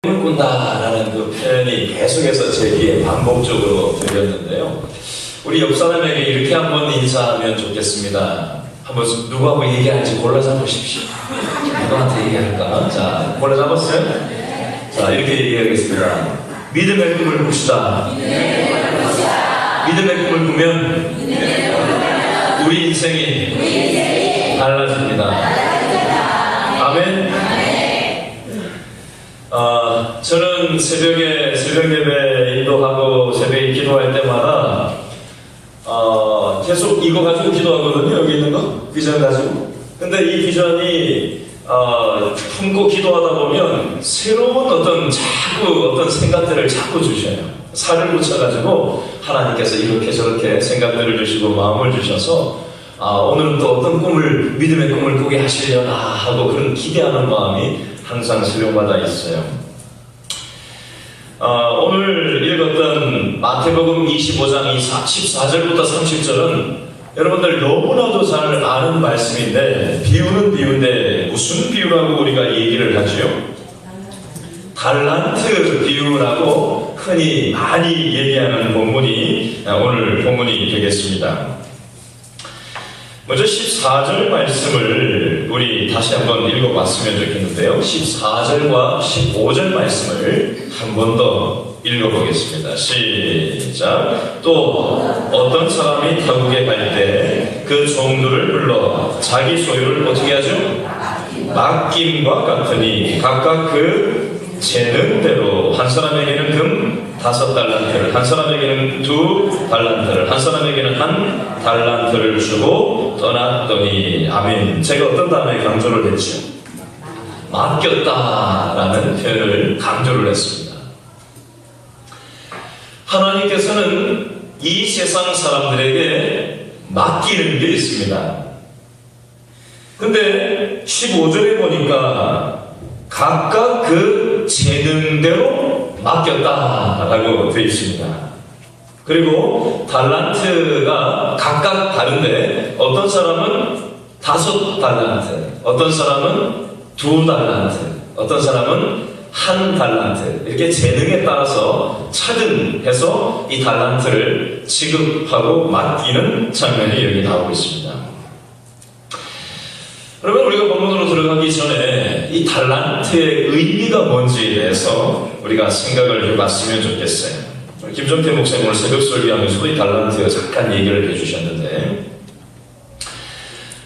꾼다라는 그 표현이 계속해서 제 귀에 반복적으로 들렸는데요. 우리 옆 사람에게 이렇게 한번 인사하면 좋겠습니다. 한번 누구하고 얘기할지 골라 잡으십시오. 누구한테 얘기할까? 자, 골라 잡았어요? 자, 이렇게 얘기하겠습니다. 믿음의 꿈을 꿉시다. 믿음의 꿈을 꾸면 우리 인생이 달라집니다. 아멘. 저는 새벽에 새벽 예배 인도하고 새벽에 기도할 때마다 계속 이거 가지고 기도하거든요. 여기 있는 거 비전 가지고. 근데 이 비전이 품고 기도하다 보면 새로운 어떤 생각들을 자꾸 주셔요. 살을 붙여가지고 하나님께서 이렇게 저렇게 생각들을 주시고 마음을 주셔서 오늘은 또 어떤 믿음의 꿈을 꾸게 하시려나 하고 그런 기대하는 마음이 항상 수용받아 있어요. 오늘 읽었던 마태복음 25장 14절부터 30절은 여러분들 너무나도 잘 아는 말씀인데 비유는 비유인데 무슨 비유라고 우리가 얘기를 하죠? 달란트 비유라고 흔히 많이 얘기하는 본문이 오늘 본문이 되겠습니다. 먼저 14절 말씀을 우리 다시 한번 읽어봤으면 좋겠는데요. 14절과 15절 말씀을 한 번 더 읽어보겠습니다. 시작. 또 어떤 사람이 타국에 갈 때 그 종들을 불러 자기 소유를 어떻게 하죠? 맡김과 같으니 각각 그 재능대로 한 사람에게는 금 5달란트를, 한 사람에게는 2달란트를, 한 사람에게는 1달란트를 주고 떠났더니 아멘. 제가 어떤 단어에 강조를 했죠? 맡겼다라는 표현을 강조를 했습니다. 하나님께서는 이 세상 사람들에게 맡기는 게 있습니다. 근데 15절에 보니까 각각 그 재능대로 맡겼다라고 되어 있습니다. 그리고 달란트가 각각 다른데 어떤 사람은 5달란트, 어떤 사람은 2달란트, 어떤 사람은 1달란트, 이렇게 재능에 따라서 차등해서 이 달란트를 지급하고 맡기는 장면이 여기 나오고 있습니다. 그러면 우리가 본문으로 들어가기 전에 이 달란트의 의미가 뭔지에 대해서 우리가 생각을 해봤으면 좋겠어요. 김종태 목사님 오늘 새벽 설교하면서도 이 달란트에 잠깐 얘기를 해주셨는데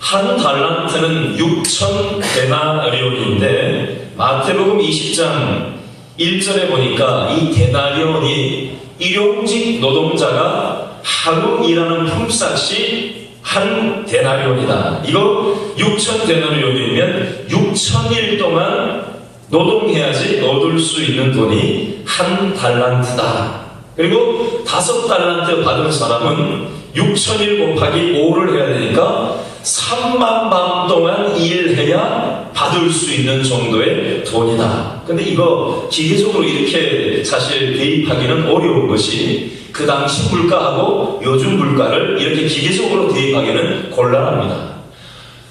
1달란트는 6,000데나리온인데 마태복음 20장 1절에 보니까 이 데나리온이 일용직 노동자가 하루 일하는 품삯이 1데나리온이다. 이거 6,000데나리온이면 6,000일 동안 노동해야지 얻을 수 있는 돈이 1달란트다. 그리고 5달란트 받은 사람은 6,000일 곱하기 5를 해야 되니까 3만 밤 동안 일해야 받을 수 있는 정도의 돈이다. 근데 이거 기계적으로 이렇게 사실 대입하기는 어려운 것이 그 당시 물가하고 요즘 물가를 이렇게 기계적으로 대입하기는 곤란합니다.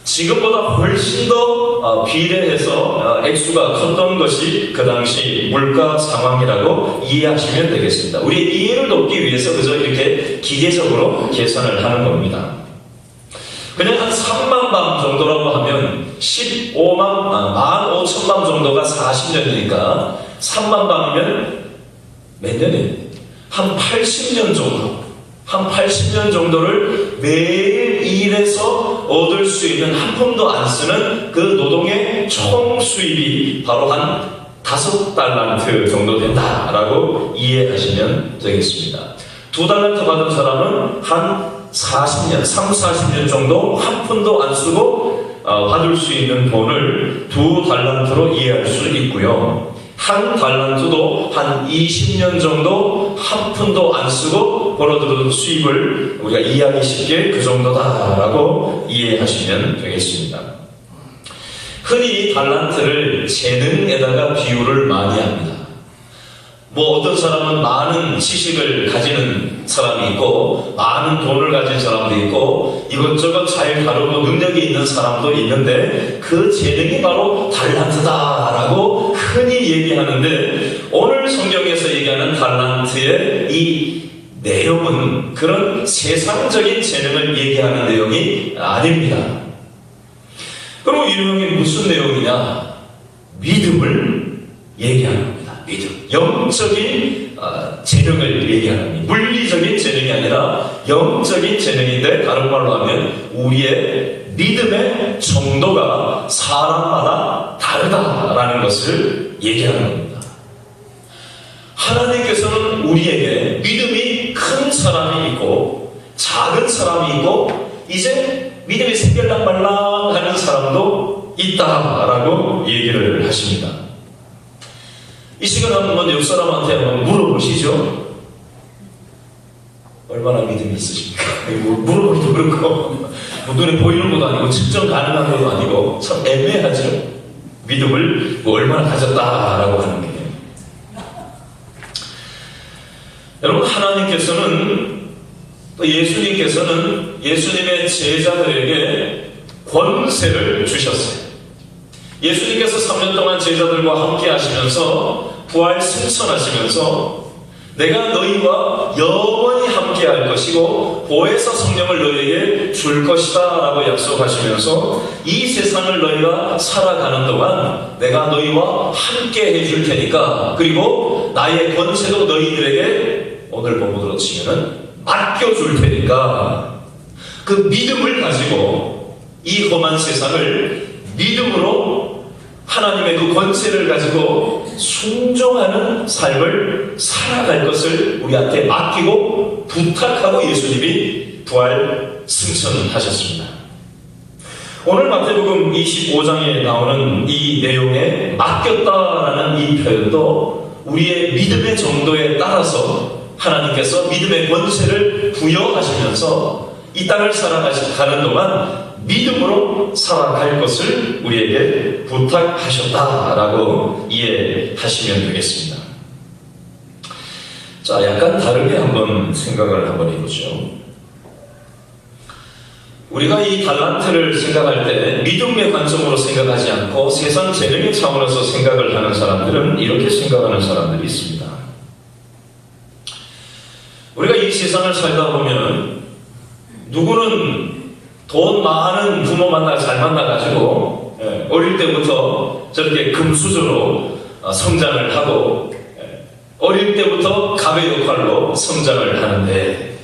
지금보다 훨씬 더 비례해서 액수가 컸던 것이 그 당시 물가 상황이라고 이해하시면 되겠습니다. 우리의 이해를 돕기 위해서 그저 이렇게 기계적으로 계산을 하는 겁니다. 그냥 한 3만 밤 정도라고 하면 15,000만 정도가 40년이니까 3만 밤이면 몇 년이에요? 한 80년 정도. 한 80년 정도를 매일 일해서 얻을 수 있는 한 푼도 안 쓰는 그 노동의 총 수입이 바로 한 5달란트 정도 된다라고 이해하시면 되겠습니다. 2달란트 받은 사람은 한 40년 정도 한 푼도 안 쓰고 받을 수 있는 돈을 2달란트로 이해할 수 있고요. 1달란트도 한 20년 정도 한 푼도 안 쓰고 벌어들은 수입을 우리가 이해하기 쉽게 그 정도다라고 이해하시면 되겠습니다. 흔히 달란트를 재능에다가 비유를 많이 합니다. 뭐 어떤 사람은 많은 지식을 가지는 사람이 있고 많은 돈을 가진 사람도 있고 이것저것 잘 다루고 능력이 있는 사람도 있는데 그 재능이 바로 달란트다라고 흔히 얘기하는데 오늘 성경에서 얘기하는 달란트의 이 내용은 그런 세상적인 재능을 얘기하는 내용이 아닙니다. 그럼 이 내용이 무슨 내용이냐? 믿음을 얘기하는 겁니다. 믿음. 영적인 재능을 얘기하는 겁니다. 물리적인 재능이 아니라 영적인 재능인데 다른 말로 하면 우리의 믿음의 정도가 사람마다 다르다라는 것을 얘기하는 겁니다. 하나님께서는 우리에게 믿음이 큰 사람이 있고 작은 사람이 있고 이제 믿음이 생길랑말랑 하는 사람도 있다라고 얘기를 하십니다. 이 시간 한번 옆 사람한테 한번 물어보시죠. 얼마나 믿음이 있으십니까? 물어보기도 그렇고 눈에 보이는 것도 아니고 측정 가능한 것도 아니고 참 애매하죠. 믿음을 얼마나 가졌다라고 하는 게. 여러분, 하나님께서는 또 예수님께서는 예수님의 제자들에게 권세를 주셨어요. 예수님께서 3년 동안 제자들과 함께 하시면서 부활 승천하시면서 내가 너희와 영원히 함께 할 것이고 보혜사 성령을 너희에게 줄 것이다 라고 약속하시면서 이 세상을 너희가 살아가는 동안 내가 너희와 함께 해줄 테니까 그리고 나의 권세도 너희들에게 오늘 본문으로 치면은 맡겨줄 테니까 그 믿음을 가지고 이 험한 세상을 믿음으로 하나님의 그 권세를 가지고 순종하는 삶을 살아갈 것을 우리한테 맡기고 부탁하고 예수님이 부활 승천하셨습니다. 오늘 마태복음 25장에 나오는 이 내용에 맡겼다라는 이 표현도 우리의 믿음의 정도에 따라서 하나님께서 믿음의 권세를 부여하시면서 이 땅을 살아가는 동안 믿음으로 살아갈 것을 우리에게 부탁하셨다라고 이해하시면 되겠습니다. 자, 약간 다르게 한번 생각을 한번 해보죠. 우리가 이 달란트를 생각할 때 믿음의 관점으로 생각하지 않고 세상 재능의 차원에서 생각을 하는 사람들은 이렇게 생각하는 사람들이 있습니다. 우리가 이 세상을 살다 보면 누구는 돈 많은 부모 잘 만나가지고 어릴 때부터 저렇게 금수저로 성장을 하고 어릴 때부터 갑의 역할로 성장을 하는데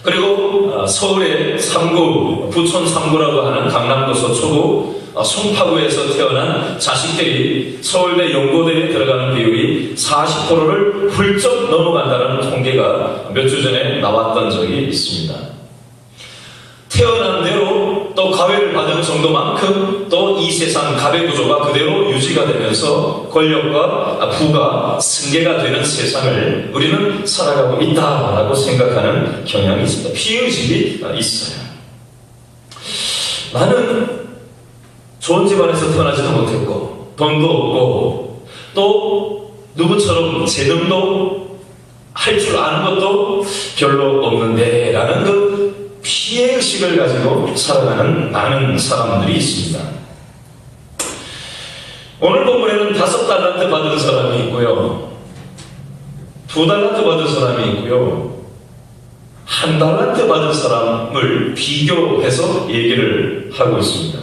그리고 서울의 3구, 부천 3구라고 하는 강남도 서초구 송파구에서 태어난 자식들이 서울대 연고대에 들어가는 비율이 40%를 훌쩍 넘어간다는 통계가 몇 주 전에 나왔던 적이 있습니다. 태어난 대로 또 가외를 받은 정도만큼 또 이 세상 가외 구조가 그대로 유지가 되면서 권력과 부가 승계가 되는 세상을 우리는 살아가고 있다라고 생각하는 경향이 있습니다. 피해의식이 있어요. 나는 좋은 집안에서 태어나지도 못했고 돈도 없고 또 누구처럼 재능도 할 줄 아는 것도 별로 없는데 라는 그 피해의식을 가지고 살아가는 많은 사람들이 있습니다. 오늘 본문에는 5달란트 받은 사람이 있고요, 2달란트 받은 사람이 있고요, 1달란트 받은 사람을 비교해서 얘기를 하고 있습니다.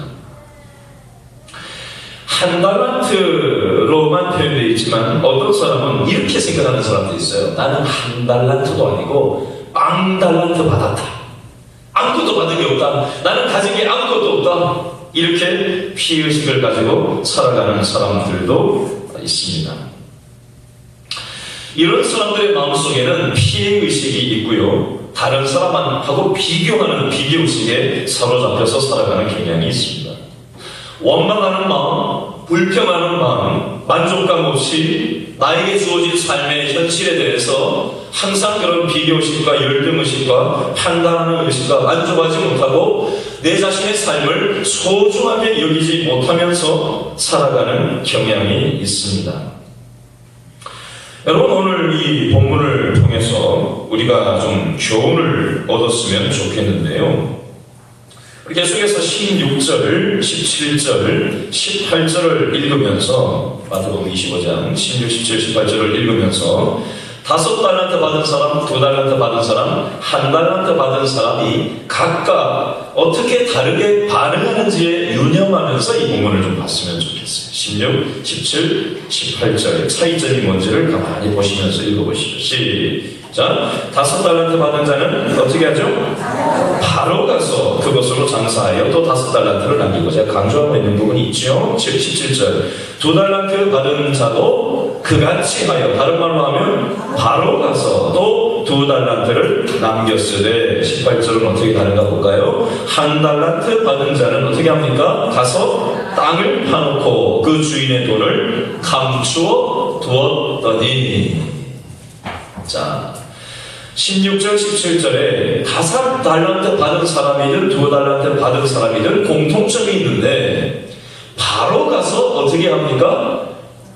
1달란트로만 표현되어 있지만 어떤 사람은 이렇게 생각하는 사람도 있어요. 나는 1달란트도 아니고 0달란트 받았다. 아무것도 받은 게 없다. 나는 가진 게 아무것도 없다. 이렇게 피의식을 가지고 살아가는 사람들도 있습니다. 이런 사람들의 마음속에는 피해의식이 있고요, 다른 사람하고 비교하는 비교의식에 사로잡혀서 살아가는 경향이 있습니다. 원망하는 마음, 불평하는 마음, 만족감 없이 나에게 주어진 삶의 현실에 대해서 항상 그런 비교의식과 열등의식과 판단하는 의식과 만족하지 못하고 내 자신의 삶을 소중하게 여기지 못하면서 살아가는 경향이 있습니다. 여러분, 오늘 이 본문을 통해서 우리가 좀 교훈을 얻었으면 좋겠는데요. 계속해서 16절, 17절, 18절을 읽으면서, 마태복음 25장 16, 17, 18절을 읽으면서 5달란트 받은 사람, 2달란트 받은 사람, 1달란트 받은 사람이 각각 어떻게 다르게 반응하는지에 유념하면서 이 본문을 좀 봤으면 좋겠어요. 16, 17, 18절의 차이점이 뭔지를 가만히 보시면서 읽어보시죠. 시작. 5달란트 받은 자는 어떻게 하죠? 바로 가서 그것으로 장사하여 또 5달란트를 남기고, 제가 강조하고 있는 부분이 있죠. 17절. 2달란트 받은 자도 그같이 하여, 다른 말로 하면 바로 가서 또 2달란트를 남겼으되, 18절은 어떻게 다른가 볼까요? 1달란트 받은 자는 어떻게 합니까? 가서 땅을 파놓고 그 주인의 돈을 감추어 두었더니. 자, 16절, 17절에 5달란트 받은 사람이든 2달란트 받은 사람이든 공통점이 있는데, 바로 가서 어떻게 합니까?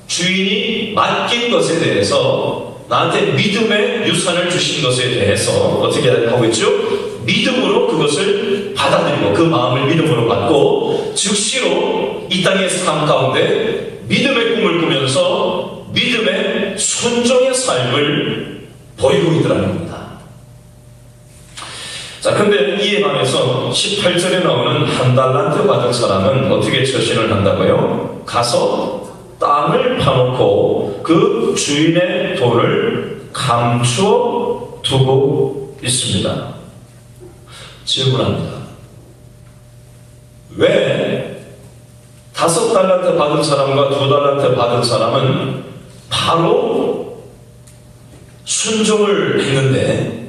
주인이 맡긴 것에 대해서, 나한테 믿음의 유산을 주신 것에 대해서 어떻게 하고 있죠? 믿음으로 그것을 받아들이고, 그 마음을 믿음으로 받고, 즉시로 이 땅의 삶 가운데 믿음의 꿈을 꾸면서 믿음의 순종의 삶을 보이고 있더라는 겁니다. 자, 근데 이에 반해서 18절에 나오는 1달란트 받은 사람은 어떻게 처신을 한다고요? 가서 땅을 파놓고 그 주인의 돈을 감추어 두고 있습니다. 질문합니다. 왜 5달란트 받은 사람과 2달란트 받은 사람은 바로 순종을 했는데,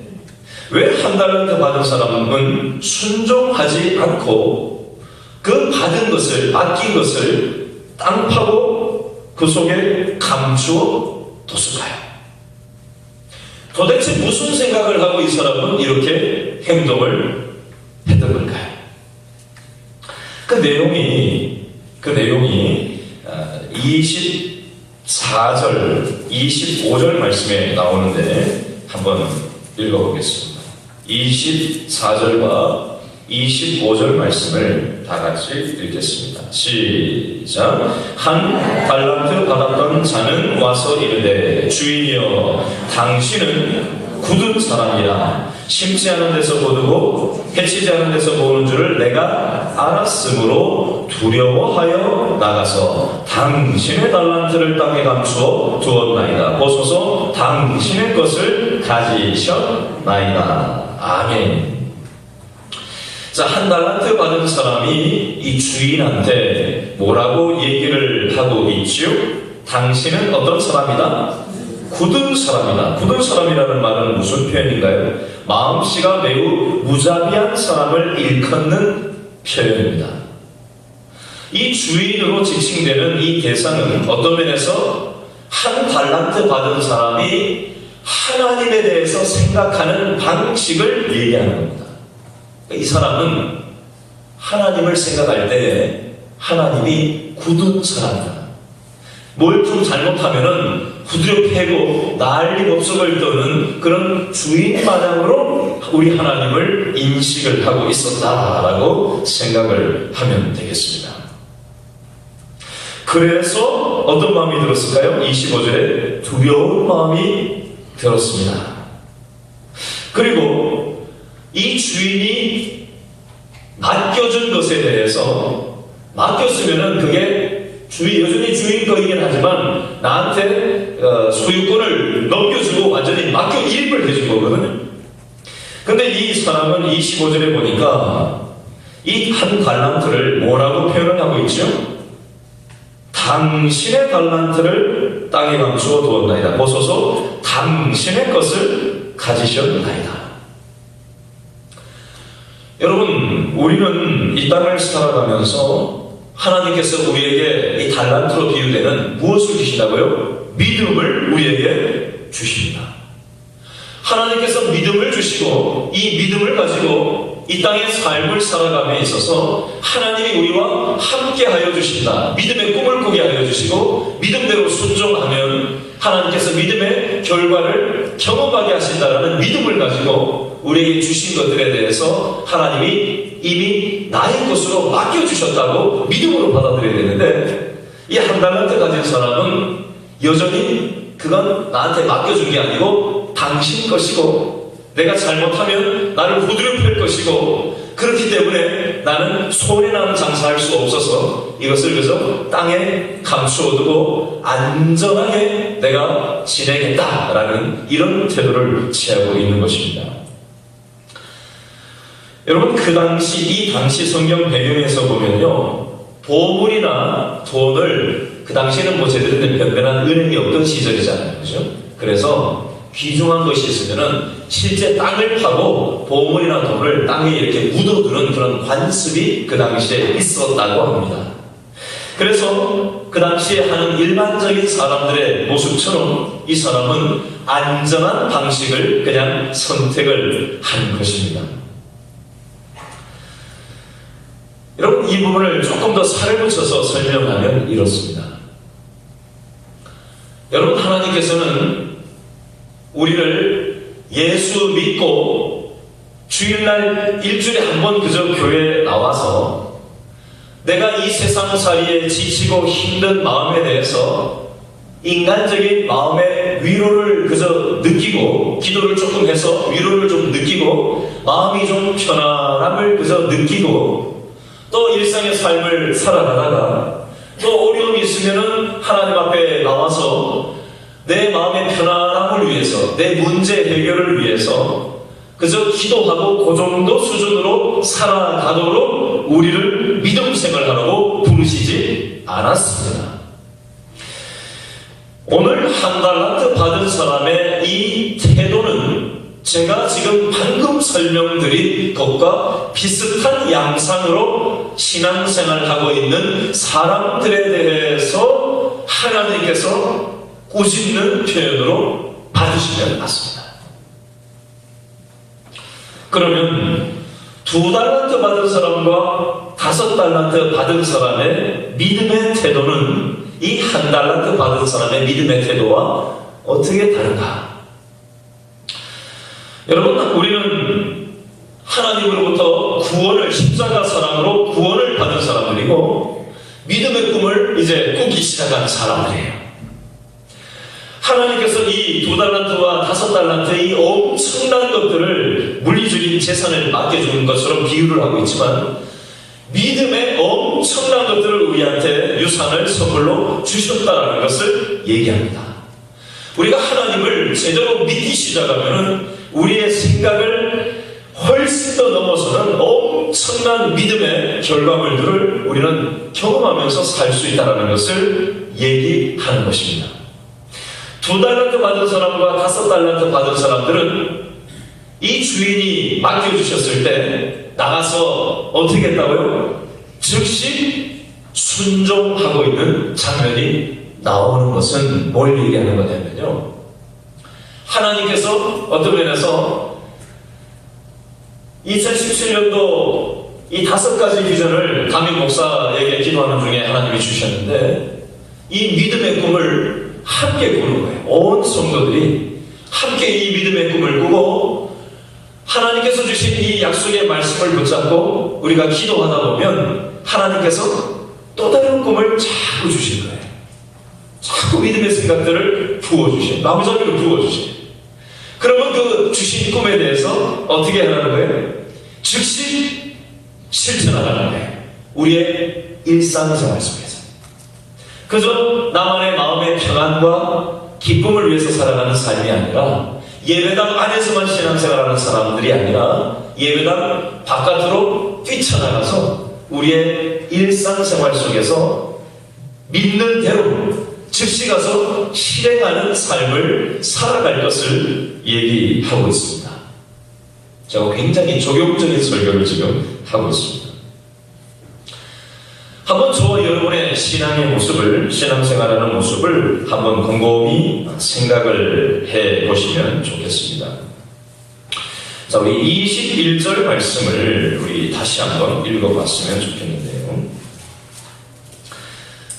왜 1달란트 받은 사람은 순종하지 않고 그 받은 것을, 맡긴 것을 땅 파고 그 속에 감추어 뒀을까요? 도대체 무슨 생각을 하고 이 사람은 이렇게 행동을 했던 걸까요? 그 내용이 24절, 25절 말씀에 나오는데 한번 읽어보겠습니다. 24절과 25절 말씀을 다 같이 읽겠습니다. 시작. 1달란트 받았던 자는 와서 이르되, 주인이여, 당신은 굳은 사람이라 심지 않은 데서 거두고 해치지 않은 데서 모으는 줄을 내가 알았으므로 두려워하여 나가서 당신의 달란트를 땅에 감추어 두었나이다. 보소서, 당신의 것을 가지셨나이다. 아멘. 자, 1달란트 받은 사람이 이 주인한테 뭐라고 얘기를 하고 있지요? 당신은 어떤 사람이다? 굳은 사람이다. 굳은 사람이라는 말은 무슨 표현인가요? 마음씨가 매우 무자비한 사람을 일컫는 표현입니다. 이 주인으로 지칭되는 이 대상은 어떤 면에서 1달란트 받은 사람이 하나님에 대해서 생각하는 방식을 얘기하는 겁니다. 이 사람은 하나님을 생각할 때 하나님이 굳은 사람이다. 뭘 좀 잘못하면은 후드려 패고 난리 법석을 떠는 그런 주인 마냥으로 우리 하나님을 인식을 하고 있었다라고 생각을 하면 되겠습니다. 그래서 어떤 마음이 들었을까요? 25절에 두려운 마음이 들었습니다. 그리고 이 주인이 맡겨준 것에 대해서, 맡겼으면은 그게 여전히 주인 거이긴 하지만 나한테 소유권을 넘겨주고 완전히 맡겨 일을 해준 거거든요. 근데 이 사람은 25절에 보니까 이 1달란트를 뭐라고 표현을 하고 있죠? 당신의 달란트를 땅에 감추어 두었나이다. 보소서, 당신의 것을 가지셨나이다. 여러분, 우리는 이 땅을 살아가면서 하나님께서 우리에게 이 달란트로 비유되는 무엇을 주신다고요? 믿음을 우리에게 주십니다. 하나님께서 믿음을 주시고, 이 믿음을 가지고 이 땅의 삶을 살아감에 있어서 하나님이 우리와 함께 하여 주신다. 믿음의 꿈을 꾸게 하여 주시고, 믿음대로 순종하면 하나님께서 믿음의 결과를 경험하게 하신다라는 믿음을 가지고 우리에게 주신 것들에 대해서 하나님이 이미 나의 것으로 맡겨주셨다고 믿음으로 받아들여야 되는데, 이 한 달란트 가진 사람은 여전히 그건 나한테 맡겨준 게 아니고 당신 것이고, 내가 잘못하면 나를 후드려 팰 것이고, 그렇기 때문에 나는 손해나는 장사할 수 없어서 이것을 그저 땅에 감추어두고 안전하게 내가 지내겠다라는 이런 태도를 취하고 있는 것입니다. 여러분, 이 당시 성경 배경에서 보면요, 보물이나 돈을, 그 당시에는 뭐 제대로 된 변변한 은행이 없던 시절이잖아요, 그죠? 그래서 귀중한 것이 있으면은 실제 땅을 파고 보물이나 돈을 땅에 이렇게 묻어두는 그런 관습이 그 당시에 있었다고 합니다. 그래서 그 당시에 하는 일반적인 사람들의 모습처럼 이 사람은 안전한 방식을 그냥 선택을 한 것입니다. 여러분, 이 부분을 조금 더 살을 붙여서 설명하면 이렇습니다. 여러분, 하나님께서는 우리를 예수 믿고 주일날 일주일에 한 번 그저 교회에 나와서 내가 이 세상살이에 지치고 힘든 마음에 대해서 인간적인 마음의 위로를 그저 느끼고, 기도를 조금 해서 위로를 좀 느끼고 마음이 좀 편안함을 그저 느끼고 또 일상의 삶을 살아가다가 또 어려움이 있으면은 하나님 앞에 나와서 내 마음의 편안함을 위해서, 내 문제 해결을 위해서 그저 기도하고 그 정도 수준으로 살아가도록 우리를 믿음 생활하라고 부르시지 않았습니다. 오늘 한 달란트 받은 사람의 이 태도는 제가 지금 방금 설명드린 것과 비슷한 양상으로 신앙생활을 하고 있는 사람들에 대해서 하나님께서 꾸짖는 표현으로 받으시면 맞습니다. 그러면 2달란트 받은 사람과 5달란트 받은 사람의 믿음의 태도는 이 1달란트 받은 사람의 믿음의 태도와 어떻게 다른가? 여러분, 우리는 하나님으로부터 구원을, 십자가 사랑으로 구원을 받은 사람들이고 믿음의 꿈을 이제 꾸기 시작한 사람들이에요. 하나님께서 이 2달란트와 5달란트 이 엄청난 것들을, 물리적인 재산을 맡겨주는 것처럼 비유를 하고 있지만 믿음의 엄청난 것들을 우리한테 유산을 선물로 주셨다는 것을 얘기합니다. 우리가 하나님을 제대로 믿기 시작하면 우리의 생각을 훨씬 더 넘어서는 엄청난 믿음의 결과물들을 우리는 경험하면서 살 수 있다는 것을 얘기하는 것입니다. 2달란트 받은 사람과 5달란트 받은 사람들은 이 주인이 맡겨주셨을 때 나가서 어떻게 했다고요? 즉시 순종하고 있는 장면이 나오는 것은 뭘 얘기하는 거냐면요, 하나님께서 어떤 면에서 2017년도 이 5가지 비전을 담임 목사에게 기도하는 중에 하나님이 주셨는데, 이 믿음의 꿈을 함께 꾸는 거예요. 온 성도들이 함께 이 믿음의 꿈을 꾸고 하나님께서 주신 이 약속의 말씀을 붙잡고 우리가 기도하다 보면 하나님께서 또 다른 꿈을 자꾸 주실 거예요. 자꾸 믿음의 생각들을 부어주셔요. 나무잡이로 부어주셔요. 그러면 그 주신 꿈에 대해서 어떻게 하라는 거예요? 즉시 실천하라는 거예요. 우리의 일상생활 속에서. 그저 나만의 마음의 평안과 기쁨을 위해서 살아가는 삶이 아니라, 예배당 안에서만 신앙생활하는 사람들이 아니라 예배당 바깥으로 뛰쳐나가서 우리의 일상생활 속에서 믿는 대로 즉시 가서 실행하는 삶을 살아갈 것을 얘기하고 있습니다. 제가 굉장히 적용적인 설교를 지금 하고 있습니다. 한번 저와 여러분의 신앙의 모습을, 신앙생활하는 모습을 한번 곰곰이 생각을 해보시면 좋겠습니다. 자, 우리 21절 말씀을 우리 다시 한번 읽어봤으면 좋겠는데요.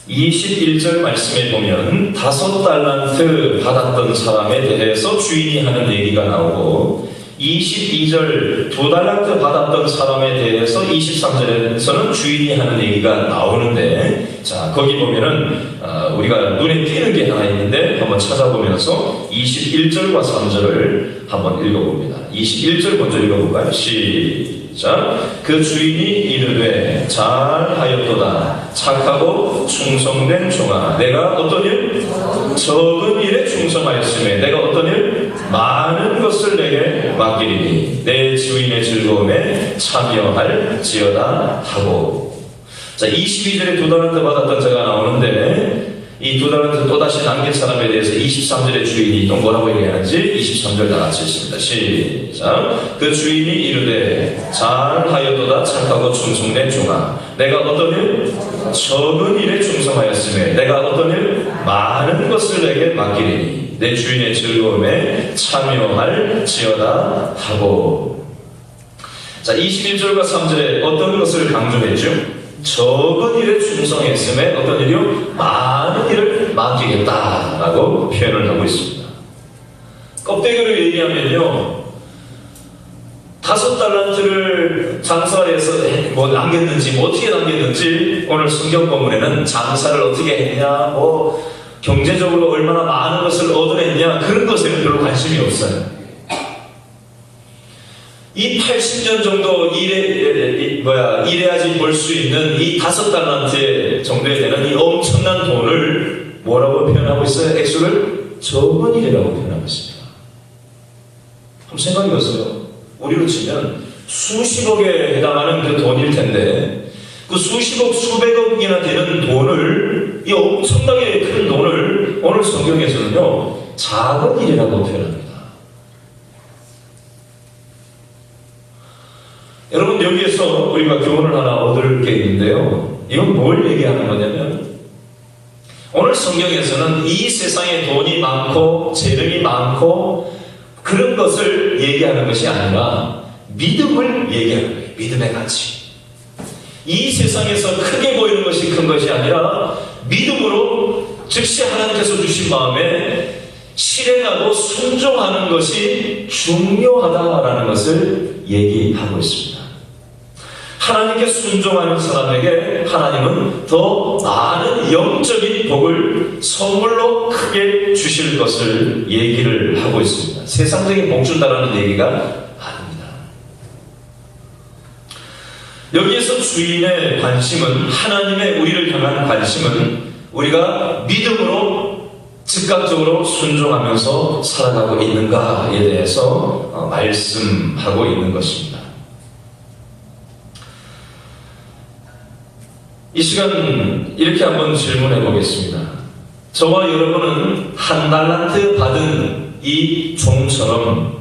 21절 말씀에 보면 5달란트 받았던 사람에 대해서 주인이 하는 얘기가 나오고 22절 2달란트 받았던 사람에 대해서 23절에서는 주인이 하는 얘기가 나오는데, 자 거기 보면은 우리가 눈에 띄는 게 하나 있는데 한번 찾아보면서 21절과 3절을 한번 읽어봅니다. 21절 먼저 읽어볼까요? 시작. 그 주인이 이르되 잘하였도다 착하고 충성된 종아, 내가 어떤 일? 적은 일에 충성하였으며 내가 어떤 일? 많은 것을 내게 맡기리니 내 주인의 즐거움에 참여할지어다 하고. 자 22절에 2달란트 받았던 자가 나오는데 이 2달란트 또다시 남긴 사람에 대해서 23절의 주인이 또 뭐라고 얘기하는지 23절 다 같이 읽습니다. 시작. 그 주인이 이르되 잘하였도다 착하고 충성된 종아, 내가 어떤 일? 적은 일에 충성하였으며 내가 어떤 일? 많은 것을 내게 맡기리니 내 주인의 즐거움에 참여할지어다 하고. 자 21절과 3절에 어떤 것을 강조했죠? 적은 일에 충성했음에 어떤 일이요? 많은 일을 맡기겠다라고 표현을 하고 있습니다. 껍데기로 얘기하면요, 5달란트를 장사해서 뭐 남겼는지 뭐 어떻게 남겼는지 오늘 성경 본문에는 장사를 어떻게 했냐, 뭐 경제적으로 얼마나 많은 것을 얻어냈냐, 그런 것에는 별로 관심이 없어요. 이 80년 정도 일해야지 벌 수 있는 이 5달란트 정도에 되는 이 엄청난 돈을 뭐라고 표현하고 있어요? 액수를 적은 일이라고 표현하고 있습니다. 한번 생각해 보세요. 우리로 치면 수십억에 해당하는 그 돈일 텐데 그 수십억, 수백억이나 되는 돈을, 이 엄청나게 큰 돈을 오늘 성경에서는요 작은 일이라고 표현합니다. 여러분 여기에서 우리가 교훈을 하나 얻을 게 있는데요, 이건 뭘 얘기하는 거냐면 오늘 성경에서는 이 세상에 돈이 많고 재능이 많고 그런 것을 얘기하는 것이 아니라 믿음을 얘기하는 거예요. 믿음의 가치. 이 세상에서 크게 보이는 것이 큰 것이 아니라 믿음으로 즉시 하나님께서 주신 마음에 실행하고 순종하는 것이 중요하다라는 것을 얘기하고 있습니다. 하나님께 순종하는 사람에게 하나님은 더 많은 영적인 복을 선물로 크게 주실 것을 얘기를 하고 있습니다. 세상적인 복 준다라는 얘기가 아닙니다. 여기에서 주인의 관심은, 하나님의 우리를 향한 관심은 우리가 믿음으로 즉각적으로 순종하면서 살아가고 있는가에 대해서 말씀하고 있는 것입니다. 이 시간 이렇게 한번 질문해 보겠습니다. 저와 여러분은 1달란트 받은 이 종처럼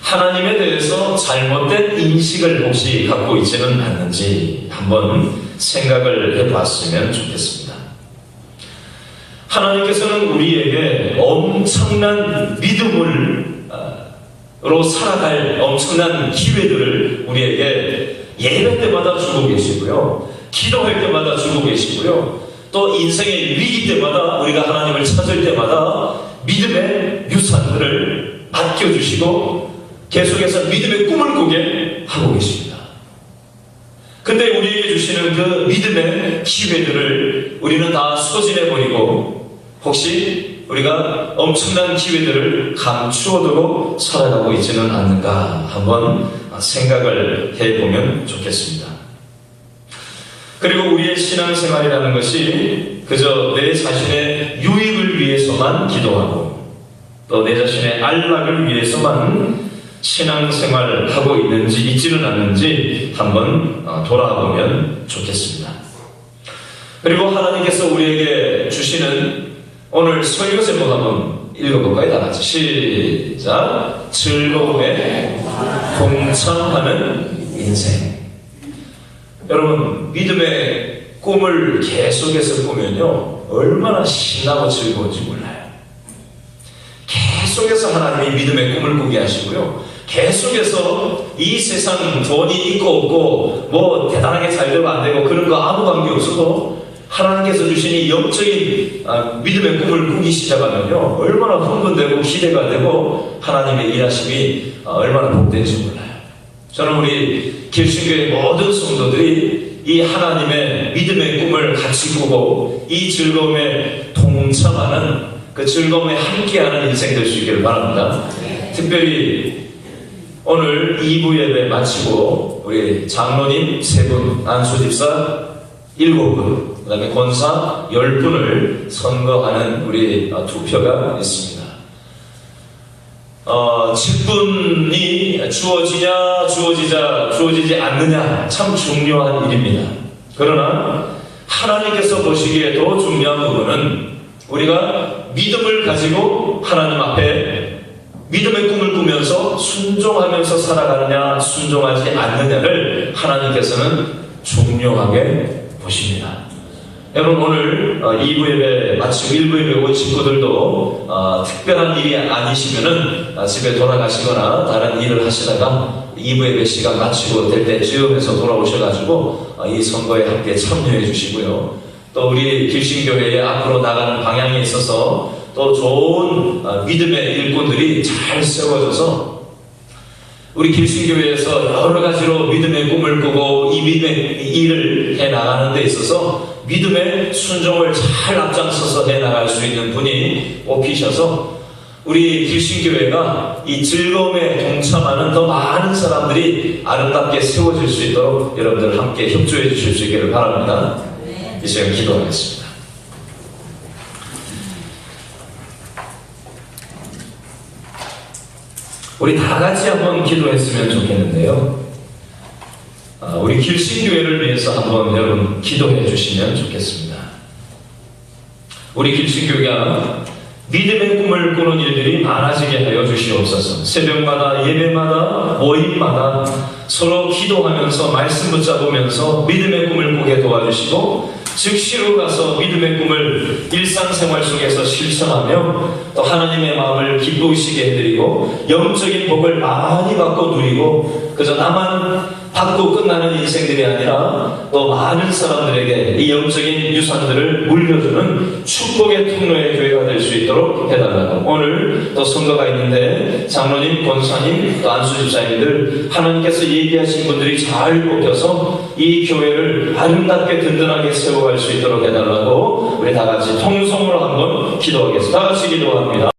하나님에 대해서 잘못된 인식을 혹시 갖고 있지는 않는지 한번 생각을 해봤으면 좋겠습니다. 하나님께서는 우리에게 엄청난 믿음으로 살아갈 엄청난 기회들을 우리에게 예배 때마다 주고 계시고요, 기도할 때마다 주고 계시고요, 또 인생의 위기 때마다 우리가 하나님을 찾을 때마다 믿음의 유산들을 맡겨주시고 계속해서 믿음의 꿈을 꾸게 하고 계십니다. 근데 우리에게 주시는 그 믿음의 기회들을 우리는 다 소진해버리고 혹시 우리가 엄청난 기회들을 감추어두고 살아가고 있지는 않는가 한번 생각을 해보면 좋겠습니다. 그리고 우리의 신앙생활이라는 것이 그저 내 자신의 유익을 위해서만 기도하고 또 내 자신의 안락을 위해서만 신앙생활을 하고 있지는 않는지 한번 돌아보면 좋겠습니다. 그리고 하나님께서 우리에게 주시는 오늘 설교 제목 한번 읽어볼까요? 다 같이 시작. 즐거움에 동참하는 인생. 여러분 믿음의 꿈을 계속해서 꾸면요 얼마나 신나고 즐거운지 몰라요. 계속해서 하나님이 믿음의 꿈을 꾸게 하시고요, 계속해서 이 세상 돈이 있고 없고 뭐 대단하게 잘 되고 안 되고 그런 거 아무 관계 없어도 하나님께서 주신 이 영적인 믿음의 꿈을 꾸기 시작하면요, 얼마나 흥분되고 기대가 되고 하나님의 일하심이 얼마나 복된지 몰라요. 저는 우리 길신교회 모든 성도들이 이 하나님의 믿음의 꿈을 같이 꾸고 이 즐거움에 동참하는, 그 즐거움에 함께하는 인생 될 수 있기를 바랍니다. 특별히 오늘 2부 예배 마치고 우리 장로님 3분, 안수집사 7분, 그 다음에 권사 10분을 선거하는 우리 투표가 있습니다. 직분이 주어지지 않느냐, 참 중요한 일입니다. 그러나 하나님께서 보시기에 더 중요한 부분은 우리가 믿음을 가지고 하나님 앞에 믿음의 꿈을 꾸면서 순종하면서 살아가느냐, 순종하지 않느냐를 하나님께서는 중요하게 보십니다. 여러분, 오늘 2부 예배 마치고 1부 예배 온 친구들도 특별한 일이 아니시면은 집에 돌아가시거나 다른 일을 하시다가 2부 예배 시간 마치고 될 때쯤에서 돌아오셔가지고 이 선거에 함께 참여해 주시고요. 또 우리 길신교회에 앞으로 나가는 방향에 있어서 또 좋은 믿음의 일꾼들이 잘 세워져서 우리 길신교회에서 여러 가지로 믿음의 꿈을 꾸고 이 믿음의 일을 해 나가는 데 있어서 믿음의 순종을 잘 앞장서서 해 나갈 수 있는 분이 뽑히셔서 우리 길신교회가 이 즐거움에 동참하는 더 많은 사람들이 아름답게 세워질 수 있도록 여러분들 함께 협조해 주실 수 있기를 바랍니다. 이 시간 기도하겠습니다. 우리 다 같이 한번 기도했으면 좋겠는데요. 우리 길신교회를 위해서 한번 여러분 기도해 주시면 좋겠습니다. 우리 길신교회가 믿음의 꿈을 꾸는 일들이 많아지게 하여 주시옵소서. 새벽마다 예배마다 모임마다 서로 기도하면서 말씀 붙잡으면서 믿음의 꿈을 꾸게 도와주시고 즉시로 가서 믿음의 꿈을 일상생활 속에서 실천하며 또 하나님의 마음을 기쁘시게 해드리고 영적인 복을 많이 받고 누리고 그저 나만 받고 끝나는 인생들이 아니라 또 많은 사람들에게 이 영적인 유산들을 물려주는 축복의 통로의 교회가 될 수 있도록 해달라고. 오늘 또 선거가 있는데 장로님, 권사님, 또 안수집사님들 하나님께서 얘기하신 분들이 잘 뽑혀서 이 교회를 아름답게 든든하게 세워갈 수 있도록 해달라고 우리 다 같이 통성으로 한번 기도하겠습니다. 다 같이 기도합니다.